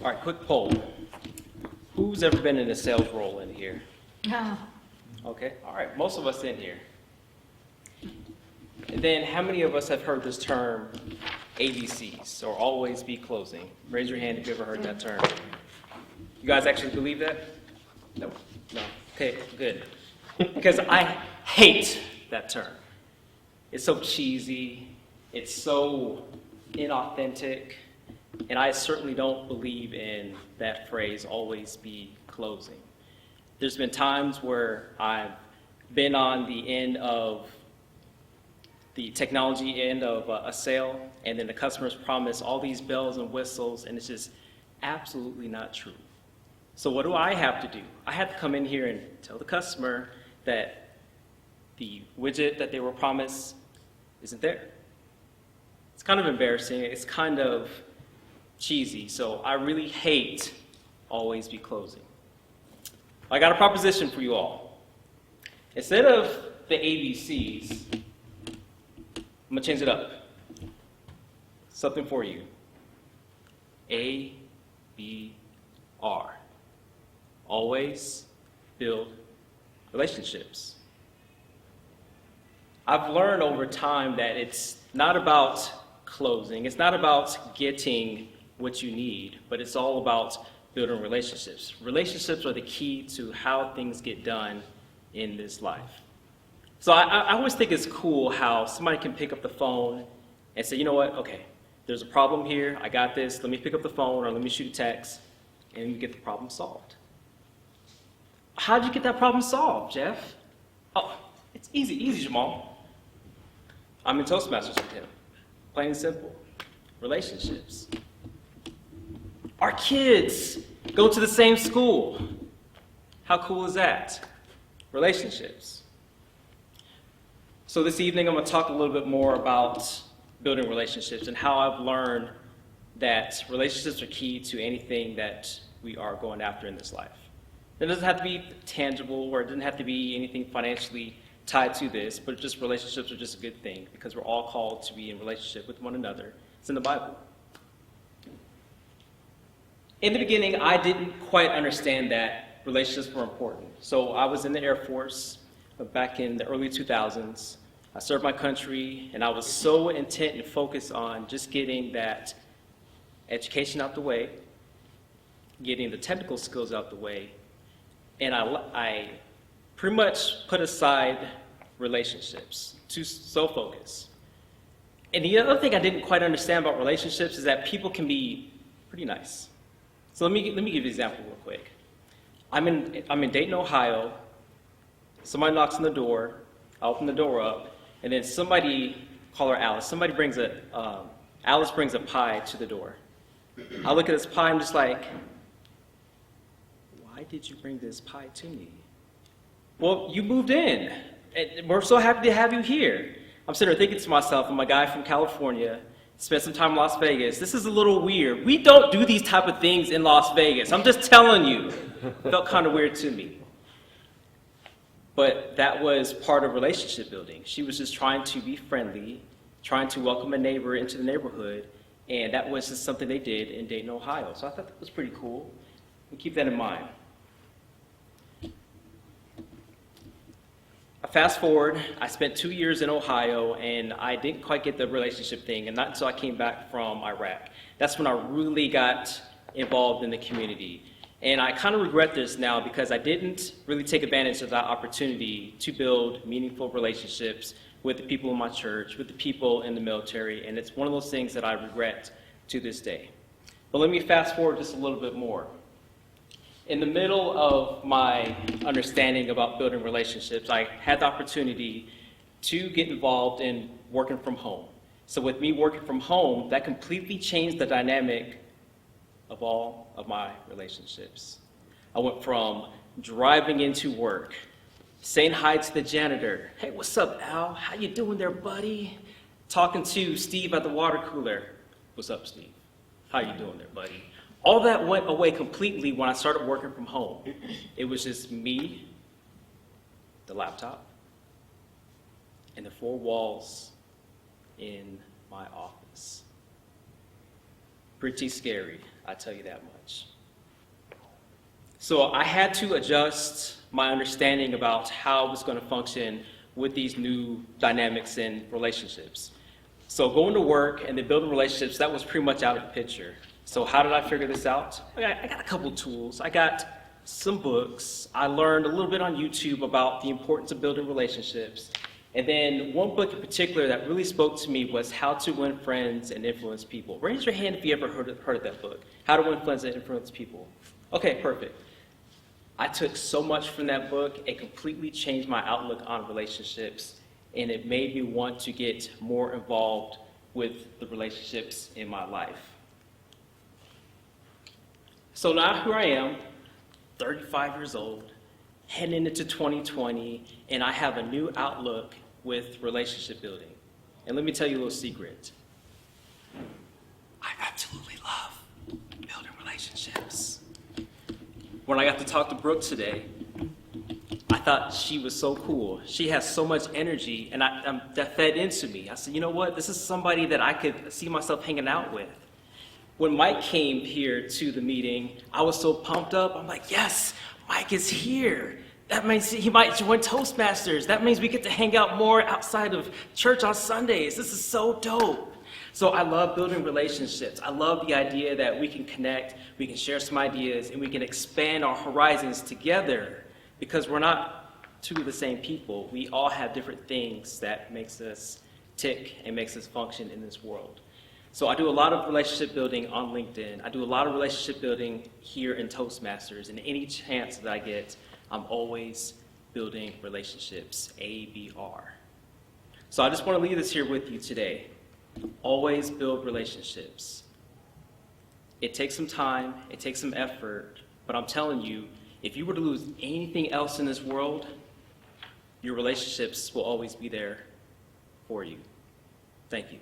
All right, quick poll. Who's ever been in a sales role in here? No. Okay, all right, most of us in here. And then how many of us have heard this term ABCs, or always be closing? Raise your hand if you ever heard that term. You guys actually believe that? No. No. Okay, good. Because I hate that term. It's so cheesy, it's so inauthentic, and I certainly don't believe in that phrase, always be closing. There's been times where I've been on the end of the technology end of a sale, and then the customers promise all these bells and whistles, and it's just absolutely not true. So what do I have to do? I have to come in here and tell the customer that the widget that they were promised isn't there. It's kind of embarrassing. It's kind of cheesy. So I really hate always be closing. I got a proposition for you all. Instead of the ABCs, I'm going to change it up. Something for you. A, B, R. Always build relationships. I've learned over time that it's not about closing. It's not about getting what you need, but it's all about building relationships. Relationships are the key to how things get done in this life. So I always think it's cool how somebody can pick up the phone and say, you know what, okay, there's a problem here, I got this, let me pick up the phone or let me shoot a text, and we get the problem solved. How'd you get that problem solved, Jeff? Oh, it's easy, Jamal. I'm in Toastmasters with him. Plain and simple. Relationships. Our kids go to the same school. How cool is that? Relationships. So this evening I'm going to talk a little bit more about building relationships and how I've learned that relationships are key to anything that we are going after in this life. It doesn't have to be tangible, or it doesn't have to be anything financially tied to this, but just relationships are just a good thing because we're all called to be in relationship with one another. It's in the Bible. In the beginning, I didn't quite understand that relationships were important. So I was in the Air Force back in the early 2000s. I served my country, and I was so intent and focused on just getting that education out the way, getting the technical skills out the way, and I pretty much put aside relationships, so focused. And the other thing I didn't quite understand about relationships is that people can be pretty nice. So let me give you an example real quick. I'm in Dayton, Ohio. Somebody knocks on the door. I open the door up, and then somebody, call her Alice, Alice brings a pie to the door. I look at this pie, I'm just like, why did you bring this pie to me? Well, you moved in, and we're so happy to have you here. I'm sitting there thinking to myself, I'm a guy from California, spent some time in Las Vegas. This is a little weird. We don't do these type of things in Las Vegas. I'm just telling you. It felt kind of weird to me. But that was part of relationship building. She was just trying to be friendly, trying to welcome a neighbor into the neighborhood, and that was just something they did in Dayton, Ohio. So I thought that was pretty cool. We'll keep that in mind. Fast forward, I spent 2 years in Ohio, and I didn't quite get the relationship thing, and not until I came back from Iraq. That's when I really got involved in the community. And I kind of regret this now because I didn't really take advantage of that opportunity to build meaningful relationships with the people in my church, with the people in the military, and it's one of those things that I regret to this day. But let me fast forward just a little bit more. In the middle of my understanding about building relationships, I had the opportunity to get involved in working from home. So with me working from home, that completely changed the dynamic of all of my relationships. I went from driving into work, saying hi to the janitor. Hey, what's up, Al? How you doing there, buddy? Talking to Steve at the water cooler. What's up, Steve? How you doing there, buddy? All that went away completely when I started working from home. It was just me, the laptop, and the four walls in my office. Pretty scary, I tell you that much. So I had to adjust my understanding about how I was going to function with these new dynamics in relationships. So going to work and then building relationships, that was pretty much out of the picture. So how did I figure this out? I got a couple tools. I got some books. I learned a little bit on YouTube about the importance of building relationships. And then one book in particular that really spoke to me was How to Win Friends and Influence People. Raise your hand if you ever heard of that book, How to Win Friends and Influence People. Okay, perfect. I took so much from that book. It completely changed my outlook on relationships, and it made me want to get more involved with the relationships in my life. So now here I am, 35 years old, heading into 2020, and I have a new outlook with relationship building. And let me tell you a little secret. I absolutely love building relationships. When I got to talk to Brooke today, I thought she was so cool. She has so much energy, and that fed into me. I said, you know what? This is somebody that I could see myself hanging out with. When Mike came here to the meeting, I was so pumped up. I'm like, yes, Mike is here. That means he might join Toastmasters. That means we get to hang out more outside of church on Sundays. This is so dope. So I love building relationships. I love the idea that we can connect, we can share some ideas, and we can expand our horizons together, because we're not two of the same people. We all have different things that makes us tick and makes us function in this world. So I do a lot of relationship building on LinkedIn. I do a lot of relationship building here in Toastmasters, and any chance that I get, I'm always building relationships, ABR. So I just want to leave this here with you today. Always build relationships. It takes some time, it takes some effort, but I'm telling you, if you were to lose anything else in this world, your relationships will always be there for you. Thank you.